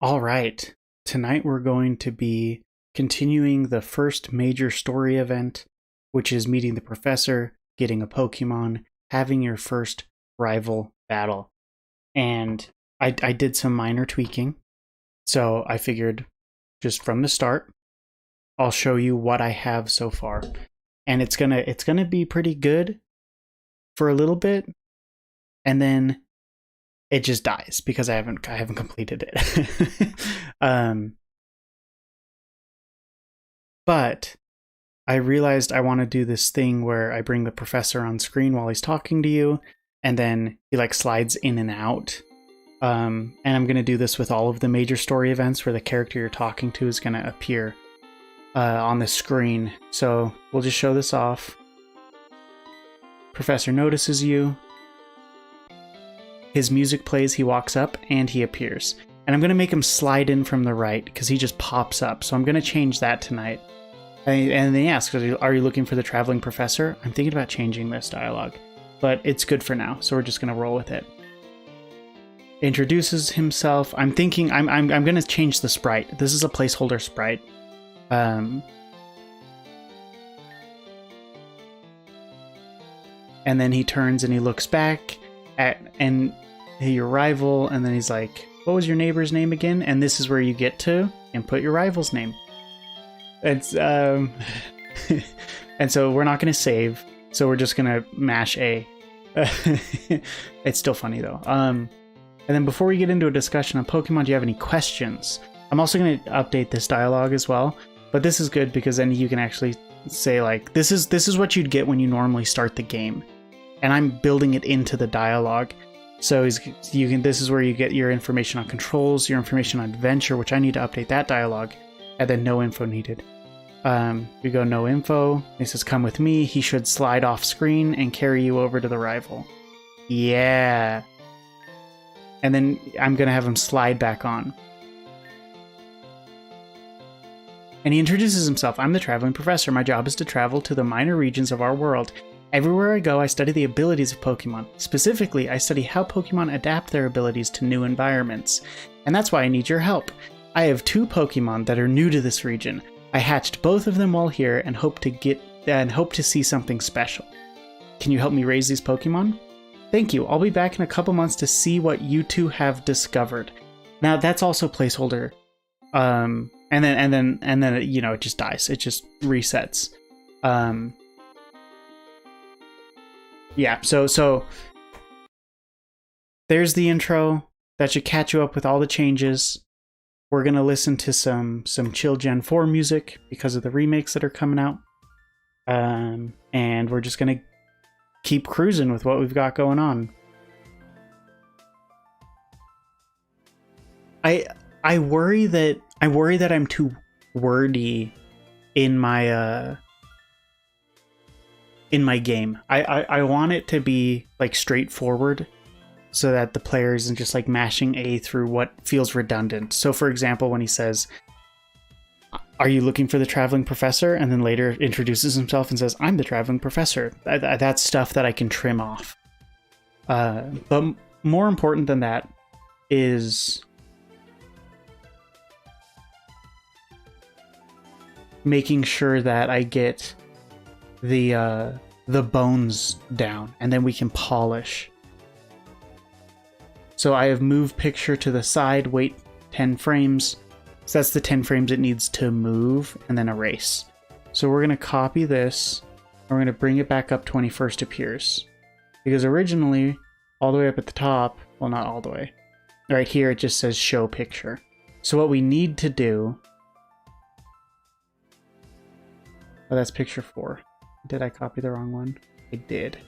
All right. Tonight we're going to be continuing the first major story event, which is meeting the professor, getting a Pokemon, having your first rival battle. And I did some minor tweaking. So I figured just from the start, I'll show you what I have so far. And it's gonna be pretty good for a little bit, and then it just dies because I haven't completed it. But I realized I want to do this thing where I bring the professor on screen while he's talking to you, and then he like slides in and out. And I'm going to do this with all of the major story events where the character you're talking to is going to appear on the screen. So we'll just show this off. Professor notices you. His music plays, he walks up, and he appears. And I'm going to make him slide in from the right because he just pops up. So I'm going to change that tonight. And then he asks, are you looking for the traveling professor? I'm thinking about changing this dialogue, but it's good for now. So we're just going to roll with it. Introduces himself. I'm thinking I'm going to change the sprite. This is a placeholder sprite. And then he turns and he looks back at your rival, and then he's like, what was your neighbor's name again? And this is where you get to input your rival's name. It's and so we're not going to save, so we're just going to mash A. It's still funny though. And then before we get into a discussion on Pokemon, do you have any questions? I'm also going to update this dialogue as well, but this is good because then you can actually say like, this is what you'd get when you normally start the game, and I'm building it into the dialogue. So this is where you get your information on controls, your information on adventure, which I need to update that dialogue, and then no info needed. We go no info. He says, come with me. He should slide off screen and carry you over to the rival. Yeah. And then I'm going to have him slide back on. And he introduces himself. I'm the traveling professor. My job is to travel to the minor regions of our world. Everywhere I go, I study the abilities of Pokemon. Specifically, I study how Pokemon adapt their abilities to new environments. And that's why I need your help. I have 2 Pokemon that are new to this region. I hatched both of them while here and hope to see something special. Can you help me raise these Pokemon? Thank you. I'll be back in a couple months to see what you 2 have discovered. Now that's also placeholder. And then it just dies. It just resets. Yeah, so there's the intro. That should catch you up with all the changes. We're going to listen to some chill Gen 4 music because of the remakes that are coming out. And we're just going to keep cruising with what we've got going on. I worry that I'm too wordy in my game. I want it to be like straightforward, so that the player isn't just like mashing A through what feels redundant. So for example, when he says, are you looking for the traveling professor? And then later introduces himself and says, I'm the traveling professor. That's stuff that I can trim off. But more important than that is making sure that I get the bones down, and then we can polish. So I have moved picture to the side, wait 10 frames. So that's the 10 frames it needs to move, and then erase. So we're going to copy this, and we're going to bring it back up to when he first appears. Because originally, all the way up at the top, well, not all the way, right here it just says show picture. So what we need to do, oh, that's picture 4. Did I copy the wrong one? I did.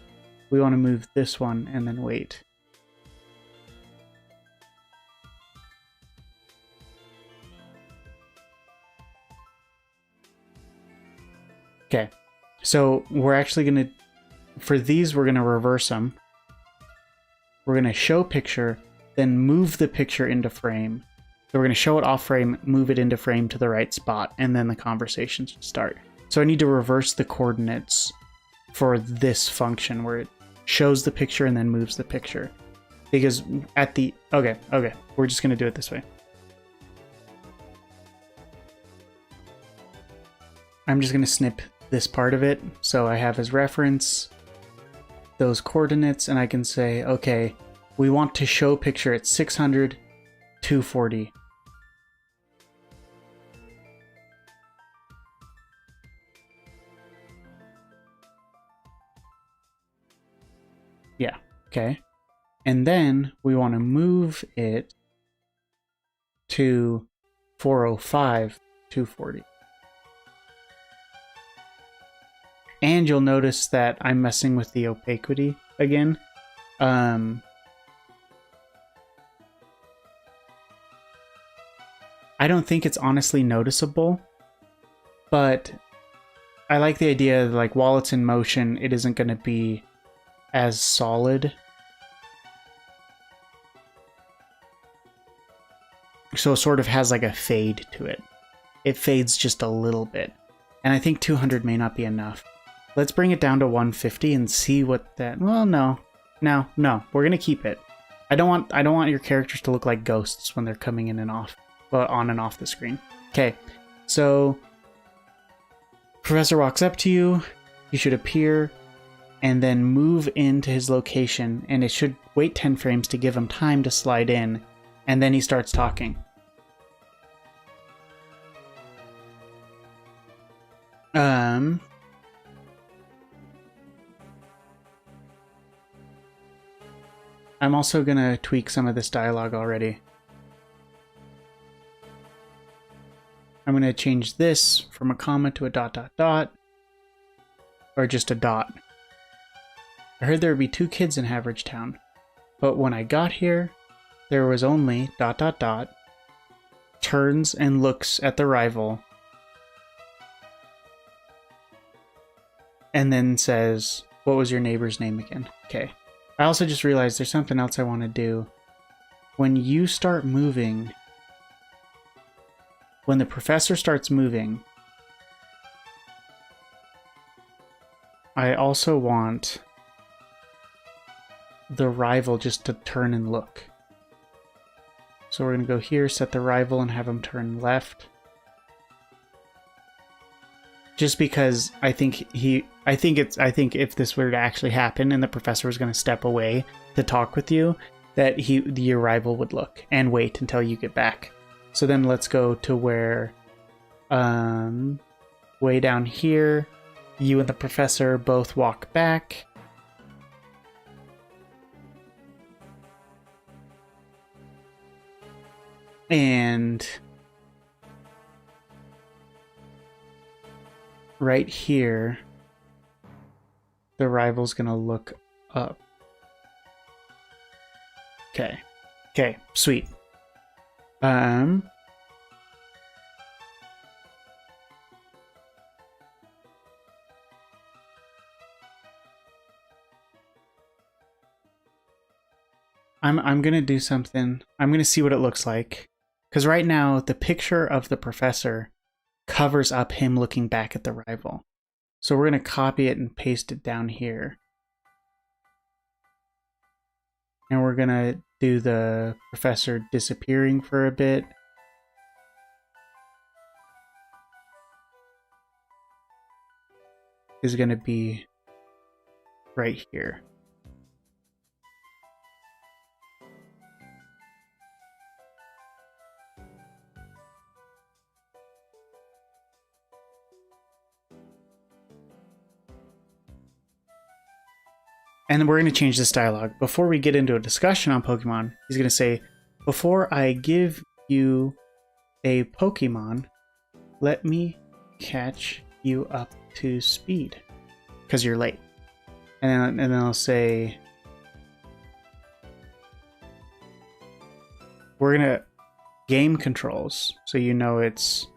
We want to move this one and then wait. Okay, so we're actually going to, for these, we're going to reverse them. We're going to show picture, then move the picture into frame. So we're going to show it off frame, move it into frame to the right spot, and then the conversation should start. So I need to reverse the coordinates for this function where it shows the picture and then moves the picture. Because at the... Okay, we're just going to do it this way. I'm just going to snip this part of it. So I have as reference those coordinates, and I can say, okay, we want to show picture at 600, 240. Yeah, okay. And then we want to move it to 405, 240. And you'll notice that I'm messing with the opaquity again. I don't think it's honestly noticeable, but I like the idea that, like, while it's in motion, it isn't going to be as solid. So it sort of has like a fade to it. It fades just a little bit. And I think 200 may not be enough. Let's bring it down to 150 and see what that... Well, no. No. We're going to keep it. I don't want your characters to look like ghosts when they're coming in and off. Well, on and off the screen. Okay. So Professor walks up to you. You should appear and then move into his location, and it should wait 10 frames to give him time to slide in, and then he starts talking. I'm also gonna tweak some of this dialogue already. I'm gonna change this from a comma to a ... or just a dot. I heard there would be 2 kids in Average Town, but when I got here, there was only ... turns and looks at the rival, and then says, what was your neighbor's name again? Okay. I also just realized there's something else I want to do. When you start moving, when the professor starts moving, I also want the rival just to turn and look. So we're going to go here, set the rival, and have him turn left. Just because I think if this were to actually happen and the professor was going to step away to talk with you, that your rival would look and wait until you get back. So then let's go to where, way down here, you and the professor both walk back. And right here, the rival's gonna look up. Okay. Okay, sweet. I'm gonna do something. I'm gonna see what it looks like. Because right now, the picture of the professor covers up him looking back at the rival. So we're going to copy it and paste it down here. And we're going to do the professor disappearing for a bit. Is going to be right here. And we're going to change this dialogue. Before we get into a discussion on Pokemon, he's going to say, before I give you a Pokemon, let me catch you up to speed. Because you're late. And then I'll say, we're going to game controls. So you know it's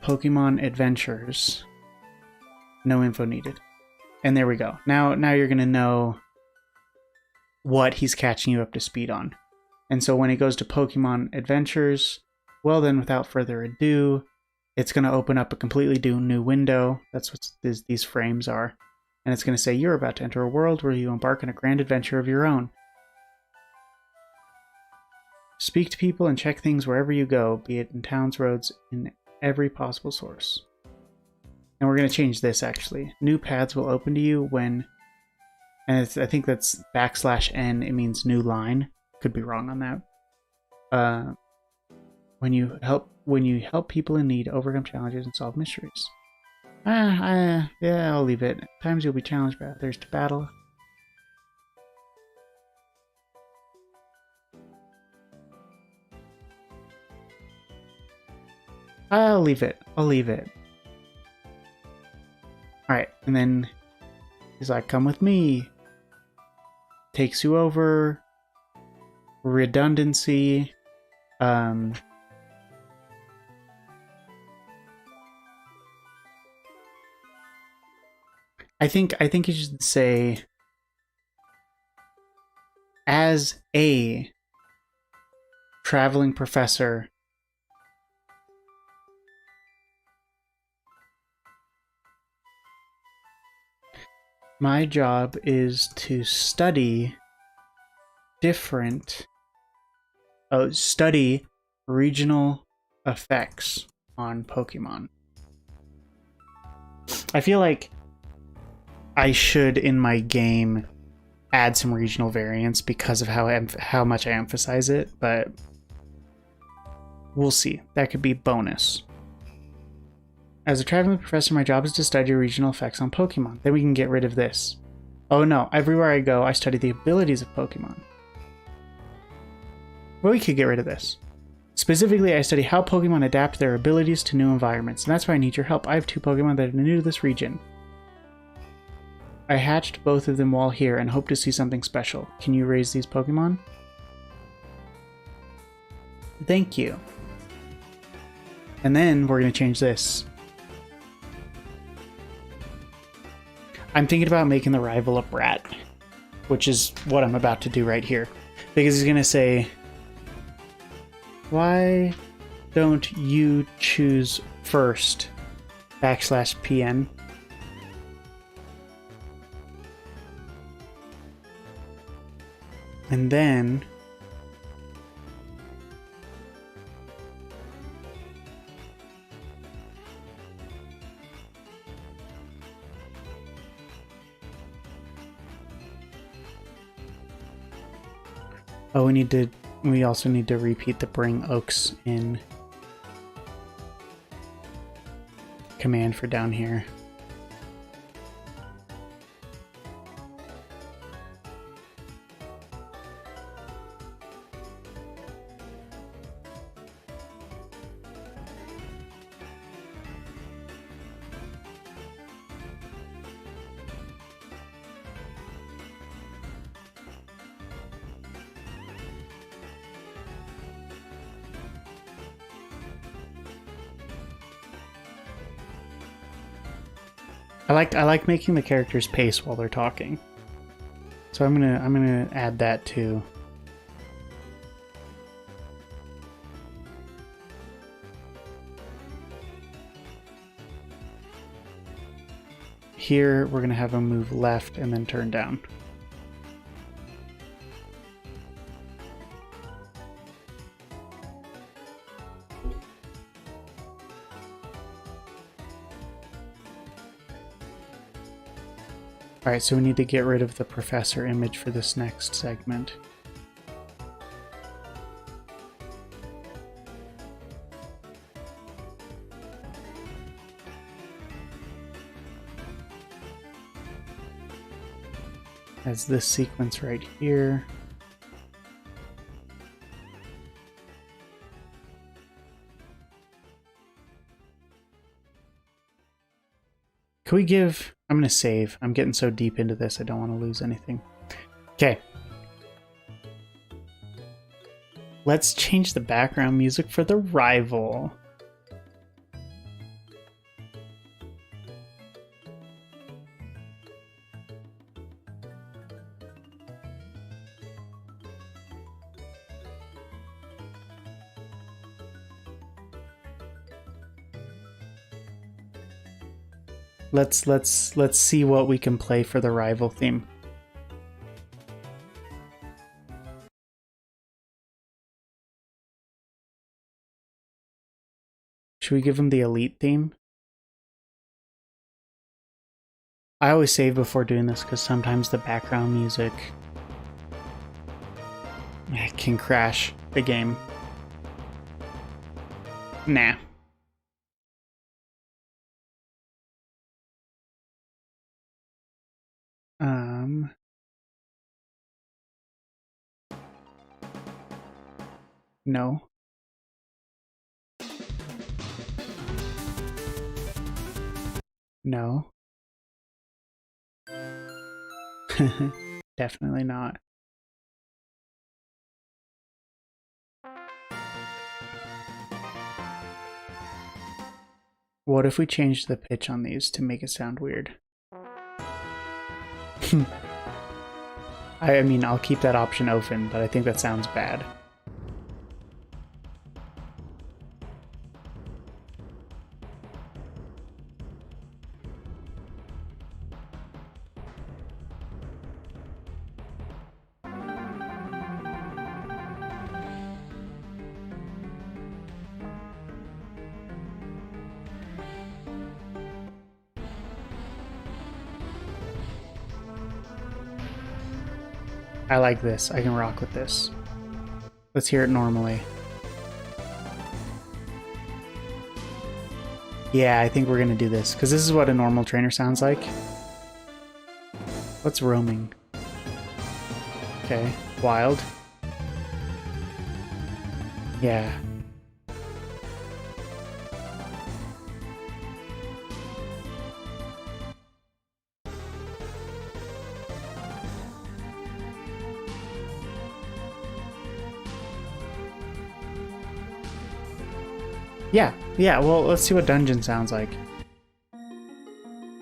Pokemon Adventures. No info needed. And there we go. Now you're going to know what he's catching you up to speed on. And so when he goes to Pokemon Adventures, well then, without further ado, it's going to open up a completely new window. That's what these frames are. And it's going to say, you're about to enter a world where you embark on a grand adventure of your own. Speak to people and check things wherever you go, be it in towns, roads, in every possible source. And we're going to change this, actually. New paths will open to you when... And I think that's \n. It means new line. Could be wrong on that. When you help people in need, overcome challenges, and solve mysteries. Yeah, I'll leave it. At times you'll be challenged by others to battle. I'll leave it. Alright, and then he's like, come with me. Takes you over. Redundancy. I think you should say, as a traveling professor, my job is to study study regional effects on Pokemon. I feel like I should, in my game, add some regional variants because of how much I emphasize it, but we'll see. That could be bonus. As a traveling professor, my job is to study regional effects on Pokemon. Then we can get rid of this. Oh no, everywhere I go, I study the abilities of Pokemon. Well, we could get rid of this. Specifically, I study how Pokemon adapt their abilities to new environments, and that's why I need your help. I have 2 Pokemon that are new to this region. I hatched both of them while here and hope to see something special. Can you raise these Pokemon? Thank you. And then we're going to change this. I'm thinking about making the rival a brat, which is what I'm about to do right here. Because he's going to say, why don't you choose first? \PN. And then we also need to repeat the bring oaks in command for down here. I like making the characters pace while they're talking. So I'm gonna add that too. Here we're gonna have them move left and then turn down. Alright, so we need to get rid of the professor image for this next segment. As this sequence right here. Can we give... I'm going to save. I'm getting so deep into this, I don't want to lose anything. Okay. Let's change the background music for the rival. Let's see what we can play for the rival theme. Should we give him the elite theme? I always save before doing this because sometimes the background music can crash the game. Nah. No. No. Definitely not. What if we change the pitch on these to make it sound weird? I mean, I'll keep that option open, but I think that sounds bad. I like this. I can rock with this. Let's hear it normally. Yeah, I think we're gonna do this, because this is what a normal trainer sounds like. What's roaming? Okay, wild. Yeah. Yeah, well, let's see what dungeon sounds like.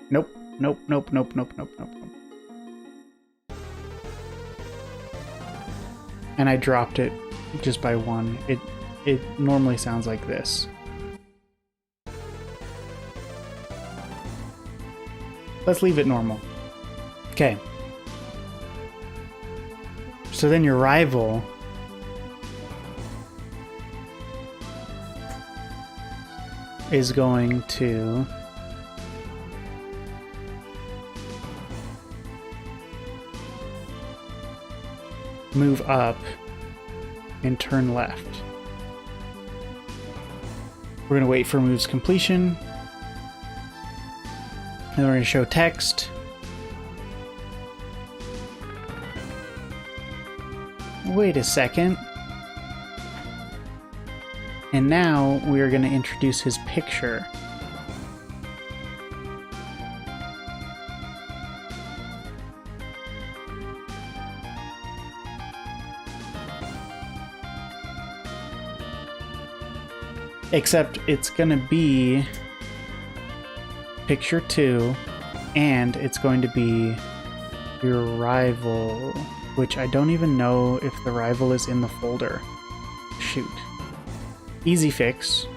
Nope. And I dropped it just by one. It normally sounds like this. Let's leave it normal. Okay. So then your rival is going to move up and turn left. We're going to wait for move's completion. And then we're going to show text. Wait a second. And now we are going to introduce his picture. Except it's going to be picture 2, and it's going to be your rival, which I don't even know if the rival is in the folder. Shoot. Easy fix.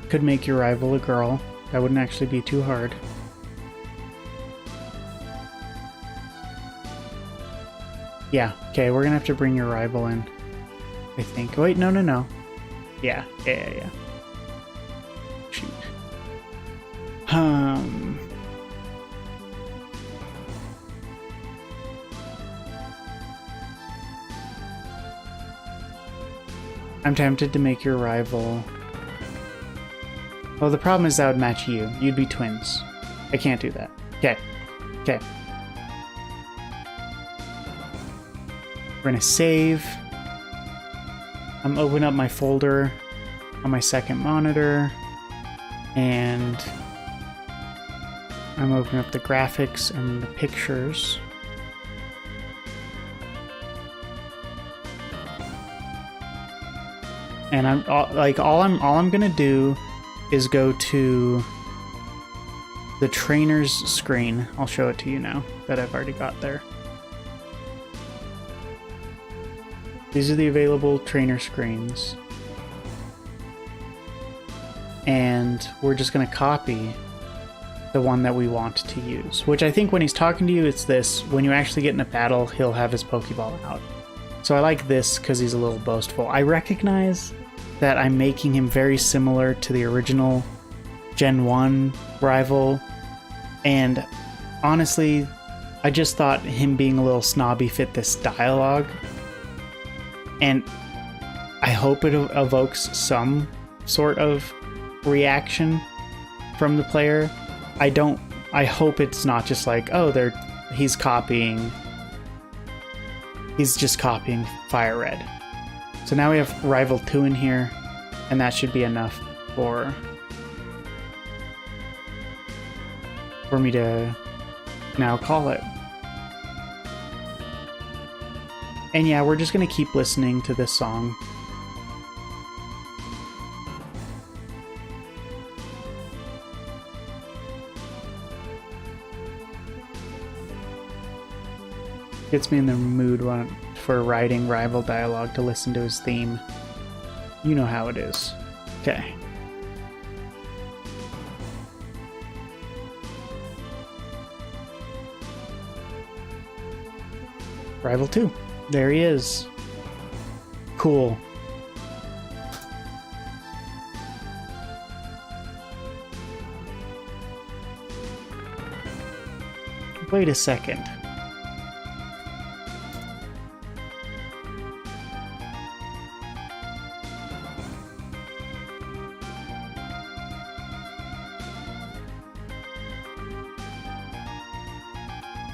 Could make your rival a girl. That wouldn't actually be too hard. Yeah, okay, we're gonna have to bring your rival in, I think. Wait, no. Yeah. Shoot. I'm tempted to make your rival... Well, the problem is that would match you. You'd be twins. I can't do that. Okay. We're gonna save. I'm opening up my folder on my second monitor, and I'm opening up the graphics and the pictures. And I'm all I'm gonna do is go to the trainer's screen. I'll show it to you now that I've already got there. These are the available trainer screens. And we're just gonna copy the one that we want to use. Which I think when he's talking to you, it's this. When you actually get in a battle, he'll have his Pokeball out. So I like this because he's a little boastful. I recognize that I'm making him very similar to the original Gen 1 rival, and honestly, I just thought him being a little snobby fit this dialogue, and I hope it evokes some sort of reaction from the player. I hope it's not just like, oh, he's just copying Fire Red. So now we have Rival 2 in here, and that should be enough for me to now call it. And yeah, we're just gonna keep listening to this song. Gets me in the mood for writing rival dialogue to listen to his theme. You know how it is. Okay. Rival 2. There he is. Cool. Wait a second.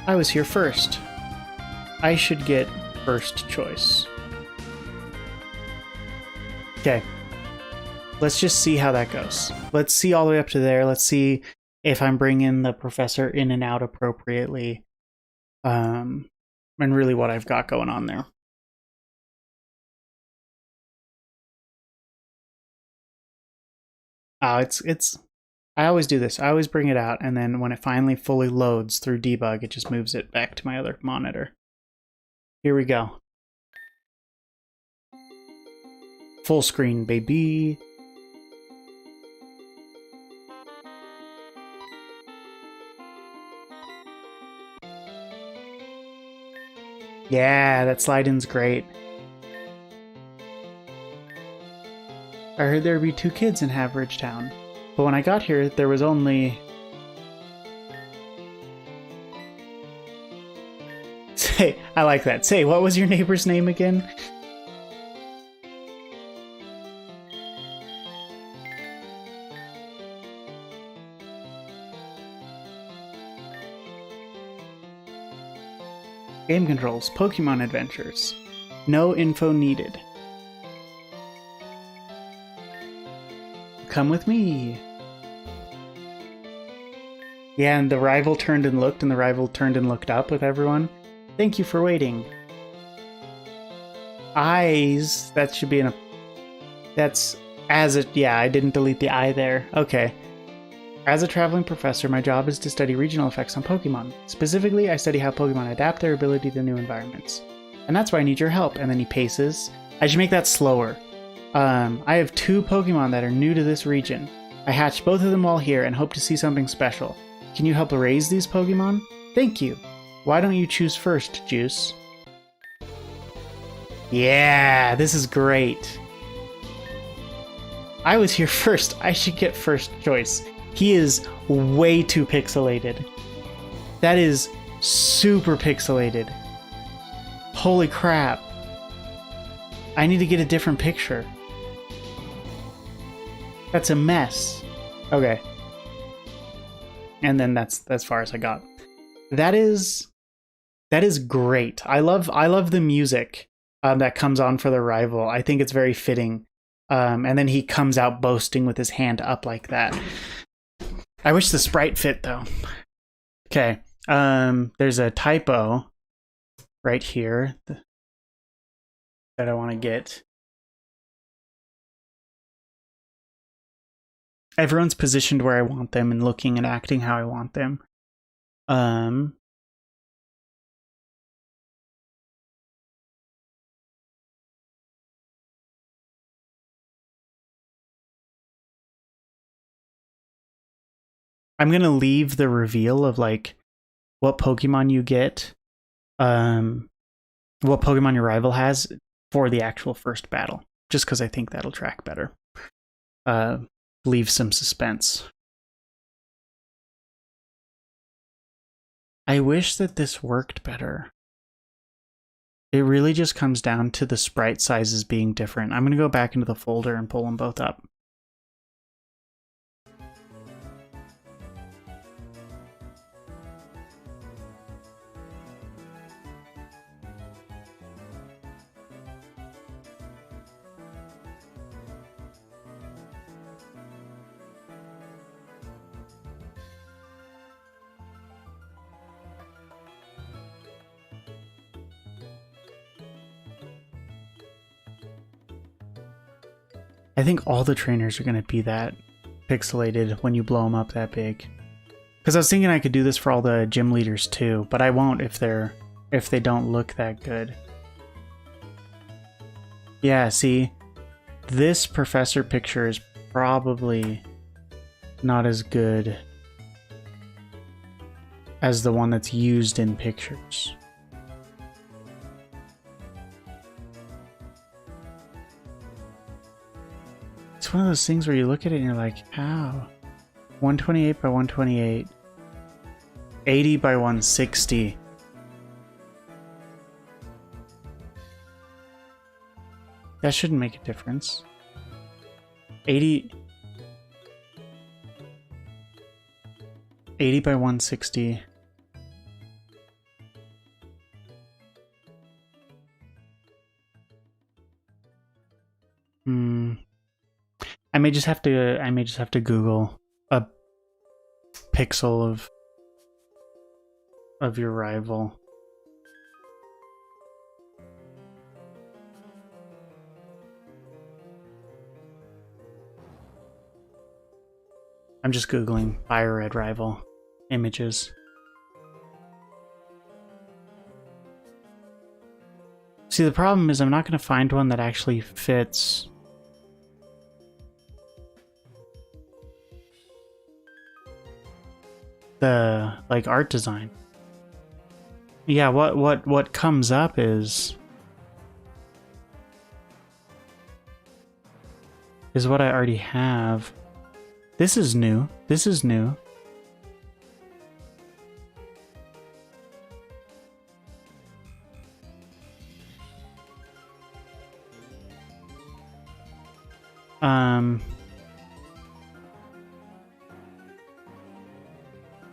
I was here first. I should get first choice. Okay. Let's just see how that goes. Let's see all the way up to there. Let's see if I'm bringing the professor in and out appropriately. And really what I've got going on there. It's I always do this. I always bring it out, and then when it finally fully loads through debug, it just moves it back to my other monitor. Here we go. Full screen, baby. Yeah, that slide-in's great. I heard there'd be 2 kids in Haveridge Town. But when I got here, there was only... Say, I like that. Say, what was your neighbor's name again? Game controls, Pokemon adventures. No info needed. Come with me. Yeah, and the rival turned and looked, and the rival turned and looked up with everyone. Thank you for waiting. Eyes. That should be in a... That's as a... Yeah, I didn't delete the I there. Okay. As a traveling professor, my job is to study regional effects on Pokemon. Specifically, I study how Pokemon adapt their ability to new environments. And that's why I need your help. And then he paces. I should make that slower. I have 2 Pokemon that are new to this region. I hatched both of them while here and hope to see something special. Can you help raise these Pokemon? Thank you. Why don't you choose first, Juice? Yeah, this is great. I was here first. I should get first choice. He is way too pixelated. That is super pixelated. Holy crap. I need to get a different picture. That's a mess. Okay. And then that's as far as I got. That is great. I love the music that comes on for the rival. I think it's very fitting. And then he comes out boasting with his hand up like that. I wish the sprite fit though. Okay. There's a typo right here that I want to get. Everyone's positioned where I want them and looking and acting how I want them. I'm gonna leave the reveal of like what Pokemon you get what Pokemon your rival has for the actual first battle, just because I think that'll track better. Leave some suspense. I wish that this worked better. It really just comes down to the sprite sizes being different. I'm going to go back into the folder and pull them both up. I think all the trainers are going to be that pixelated when you blow them up that big. Because I was thinking I could do this for all the gym leaders too, but I won't if they don't look that good. Yeah, see, this professor picture is probably not as good as the one that's used in pictures. It's one of those things where you look at it and you're like, how? 128 by 128. 80 by 160. That shouldn't make a difference. 80 by 160. I may just have to Google a pixel of your rival. I'm just Googling Fire Red rival images. See, the problem is I'm not going to find one that actually fits the like art design. Yeah, what comes up is what I already have. This is new. This is new.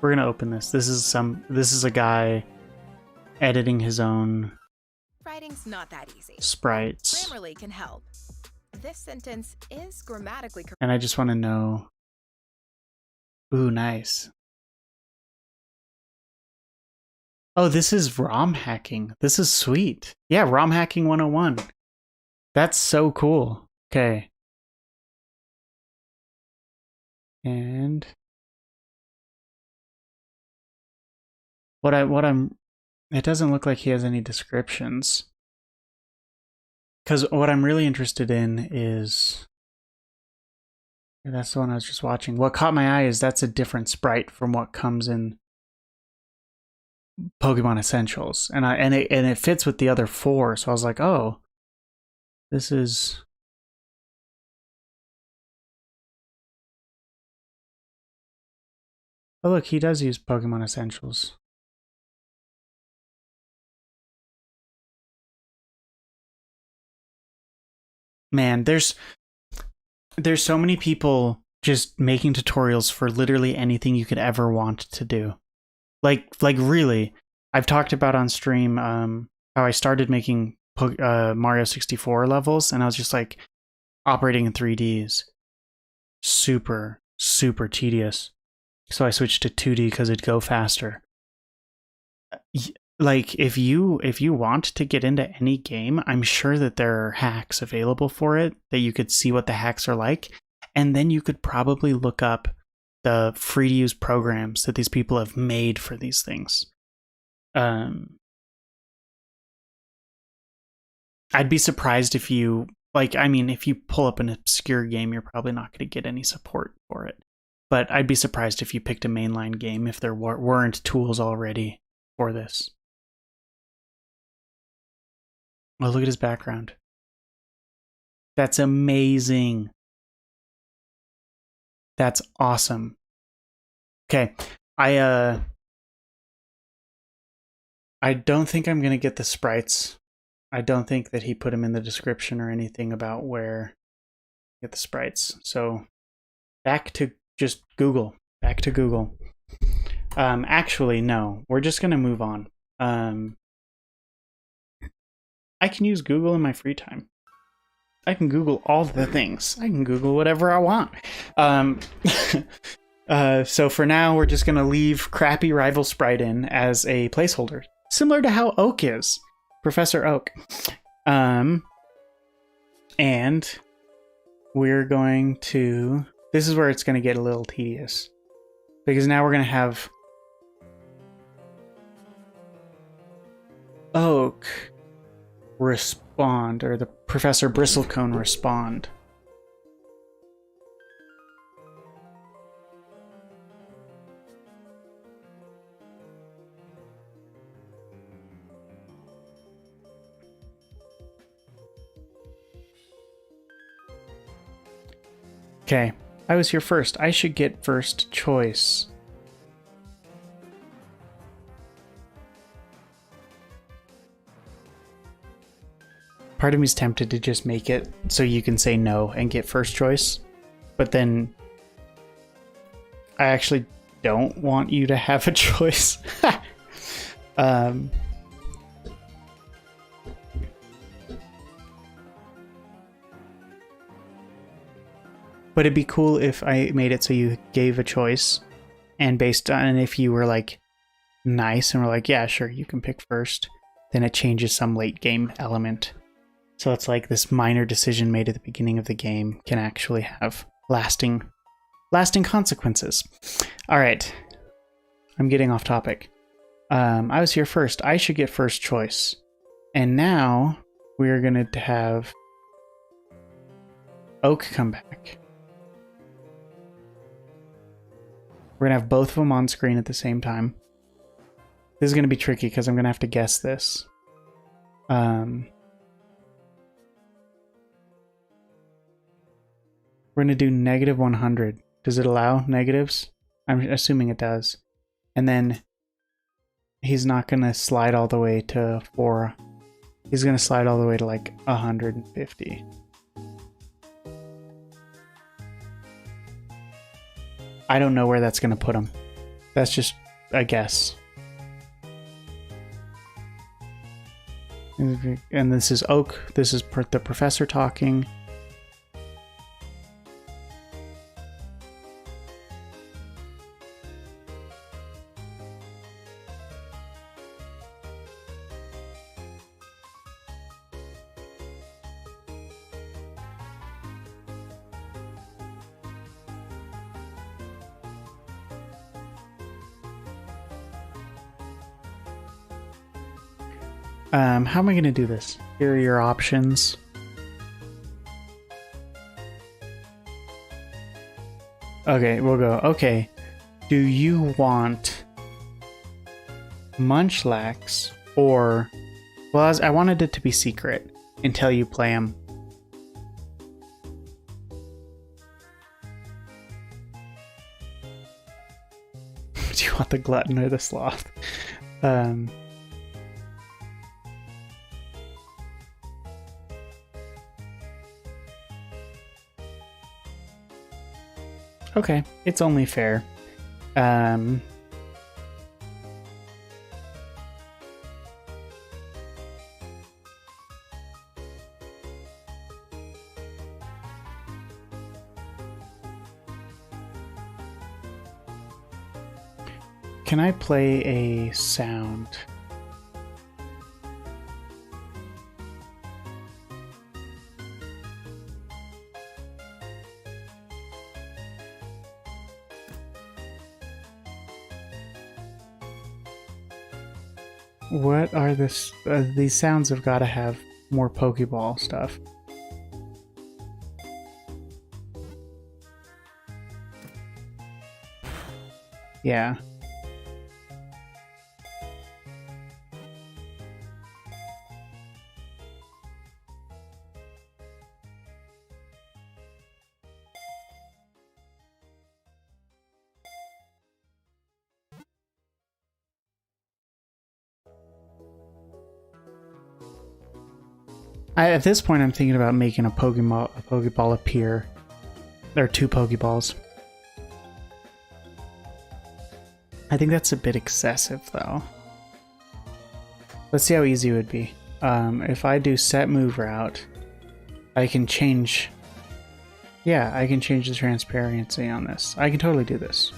We're gonna open this. This is a guy editing his own Writing's not that easy. Sprites. Grammarly can help. This sentence is grammatically correct. And I just want to know. Ooh, nice. Oh, this is ROM hacking. This is sweet. Yeah, ROM hacking 101. That's so cool. Okay. And it doesn't look like he has any descriptions. Because what I'm really interested in is, that's the one I was just watching. What caught my eye is that's a different sprite from what comes in Pokemon Essentials, and it fits with the other four. So I was like, oh, this is. Oh look, he does use Pokemon Essentials. Man, there's so many people just making tutorials for literally anything you could ever want to do. Like really, I've talked about on stream how I started making Mario 64 levels, and I was just like operating in 3Ds. Super tedious. So I switched to 2D because it'd go faster. Like if you want to get into any game, I'm sure that there are hacks available for it that you could see what the hacks are like, and then you could probably look up the free to use programs that these people have made for these things. I'd be surprised if you if you pull up an obscure game, you're probably not going to get any support for it. But I'd be surprised if you picked a mainline game if there weren't tools already for this. Oh, look at his background. That's amazing. That's awesome. Okay. I don't think I'm gonna get the sprites. I don't think that he put them in the description or anything about where to get the sprites. So back to just Google. Back to Google. Actually, no. We're just gonna move on. I can use Google in my free time. I can Google all the things. I can Google whatever I want. So for now, we're just going to leave crappy Rival Sprite in as a placeholder. Similar to how Oak is. Professor Oak. And we're going to... This is where it's going to get a little tedious. Because now we're going to have... Oak respond, or the Professor Bristlecone respond. Okay, I was here first. I should get first choice. Part of me is tempted to just make it so you can say no and get first choice. But then I actually don't want you to have a choice. But it'd be cool if I made it so you gave a choice. And based on if you were like nice and were like, yeah, sure, you can pick first, then it changes some late game element. So it's like this minor decision made at the beginning of the game can actually have lasting consequences. All right. I'm getting off topic. I was here first. I should get first choice. And now we're going to have Oak come back. We're going to have both of them on screen at the same time. This is going to be tricky because I'm going to have to guess this. We're going to do negative 100. Does it allow negatives? I'm assuming it does. And then he's not going to slide all the way to 4. He's going to slide all the way to like 150. I don't know where that's going to put him. That's just a guess. And this is Oak. This is the professor talking. How am I going to do this? Here are your options. Okay, we'll go. Okay, do you want Munchlax or... Well, I wanted it to be secret until you play them. Do you want the Glutton or the Sloth? Okay, it's only fair. Can I play a sound? What are this? These sounds have got to have more Pokeball stuff. Yeah. At this point, I'm thinking about making a Pokeball appear. There are 2 Pokeballs. I think that's a bit excessive, though. Let's see how easy it would be. If I do set move route, I can change... Yeah, I can change the transparency on this. I can totally do this.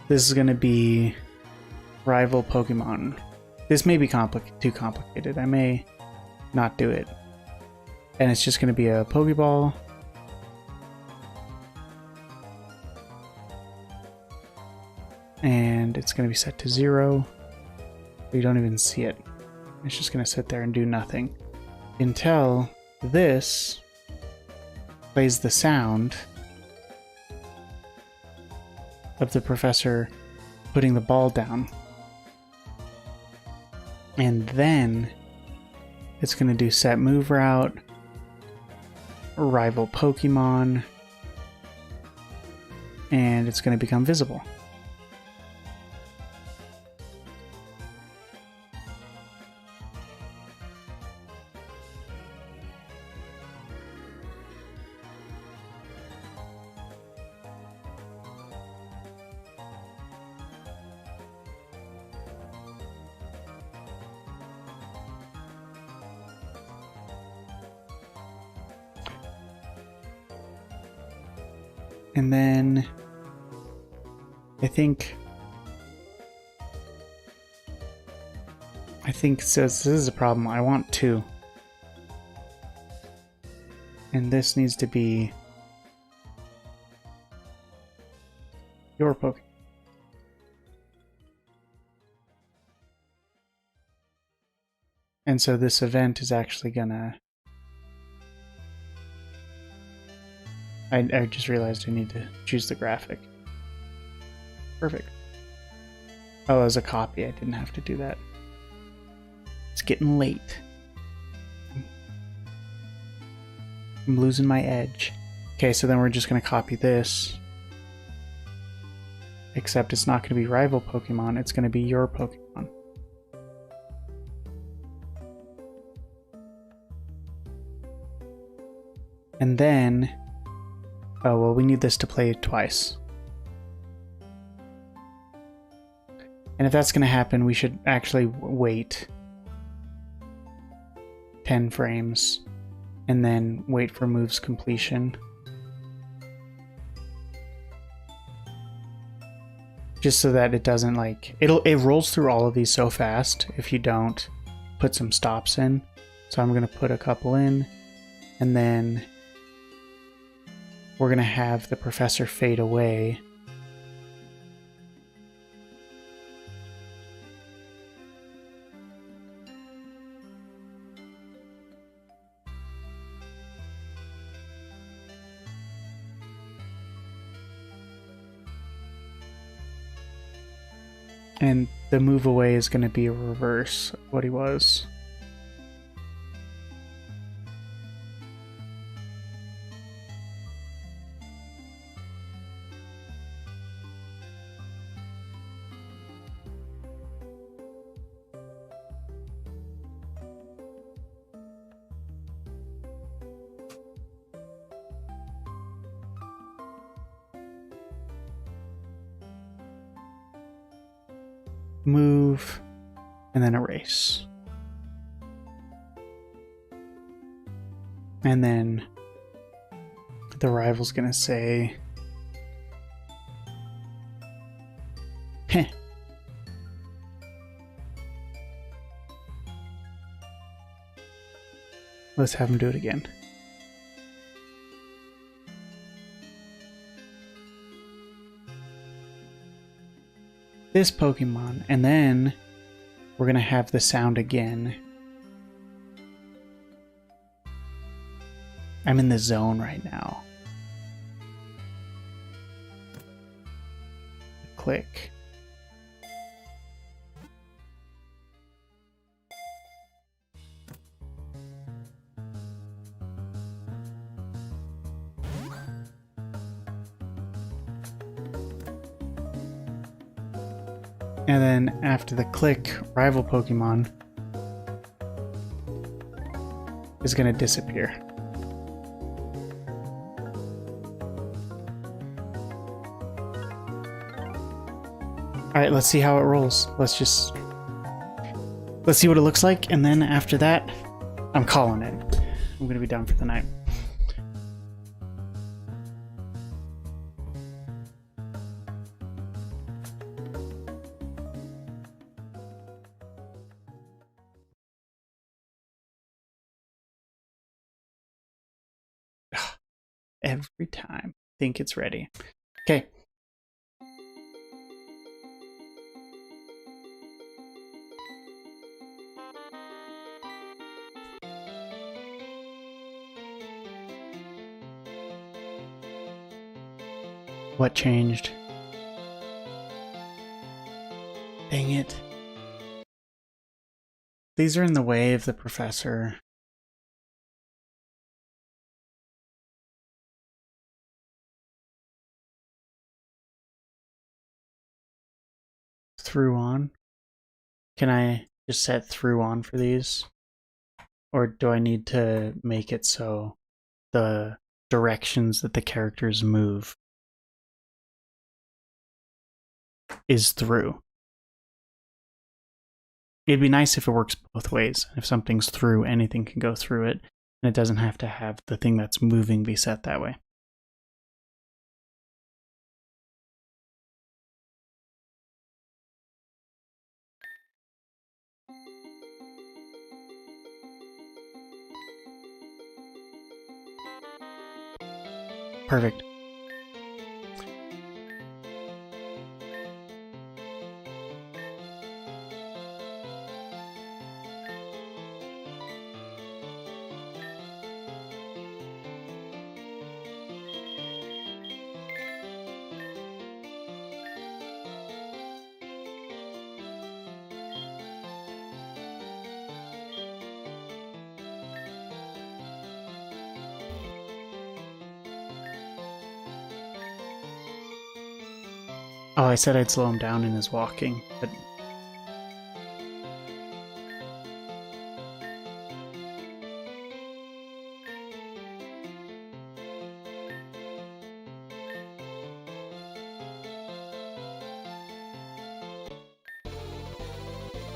This is going to be rival Pokemon. This may be too complicated. I may not do it. And it's just going to be a Pokeball. And it's going to be set to 0. You don't even see it. It's just going to sit there and do nothing until this plays the sound of the professor putting the ball down. And then it's going to do set move route, rival Pokemon, and it's going to become visible. And then I think so this is a problem. I want 2. And this needs to be your Pokemon. And so this event is actually gonna... I just realized I need to choose the graphic. Perfect. Oh, as a copy, I didn't have to do that. It's getting late. I'm losing my edge. Okay, so then we're just going to copy this. Except it's not going to be rival Pokemon, it's going to be your Pokemon. And then... Oh, well, we need this to play twice. And if that's going to happen, we should actually wait 10 frames and then wait for move's completion. Just so that it doesn't like... It rolls through all of these so fast if you don't put some stops in. So I'm going to put a couple in, and then we're going to have the professor fade away. And the move away is going to be a reverse of what he was. Move, and then erase. And then the rival's gonna say, heh. Let's have him do it again. This Pokemon, and then we're gonna have the sound again. I'm in the zone right now. Click. And then after the click, rival Pokemon is going to disappear. Alright, let's see how it rolls. Let's see what it looks like, and then after that, I'm calling it. I'm going to be done for the night. Every time. Think it's ready. Okay. What changed? Dang it. These are in the way of the professor. Through on? Can I just set through on for these? Or do I need to make it so the directions that the characters move is through? It'd be nice if it works both ways. If something's through, anything can go through it, and it doesn't have to have the thing that's moving be set that way. Perfect. Oh, I said I'd slow him down in his walking, but...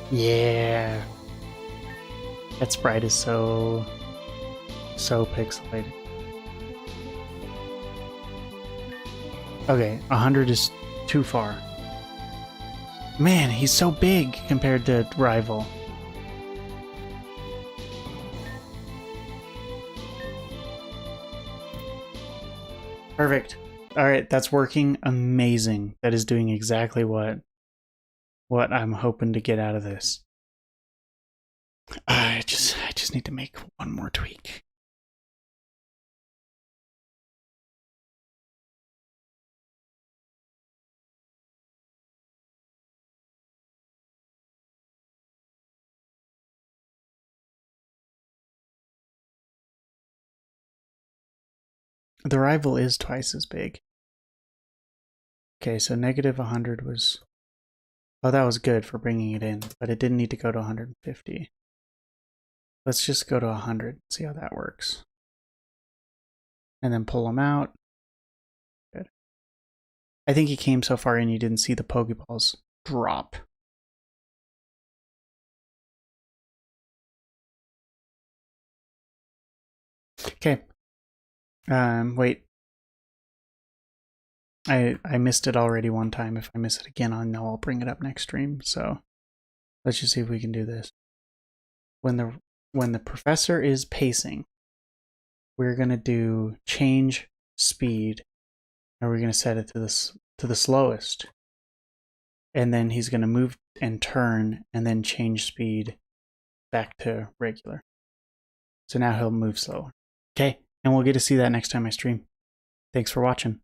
Yeah! That sprite is so pixelated. Okay, 100 is too far. Man, he's so big compared to Rival. Perfect. Alright, that's working amazing. That is doing exactly what I'm hoping to get out of this. I just need to make one more tweak. The Rival is twice as big. Okay, so negative 100 was... Oh, that was good for bringing it in, but it didn't need to go to 150. Let's just go to 100, see how that works. And then pull them out. Good. I think he came so far in you didn't see the Pokeballs drop. Okay. Wait. I missed it already one time. If I miss it again, I know I'll bring it up next stream. So let's just see if we can do this. When the professor is pacing, we're gonna do change speed, and we're gonna set it to the slowest. And then he's gonna move and turn, and then change speed back to regular. So now he'll move slower. Okay, and we'll get to see that next time I stream. Thanks for watching.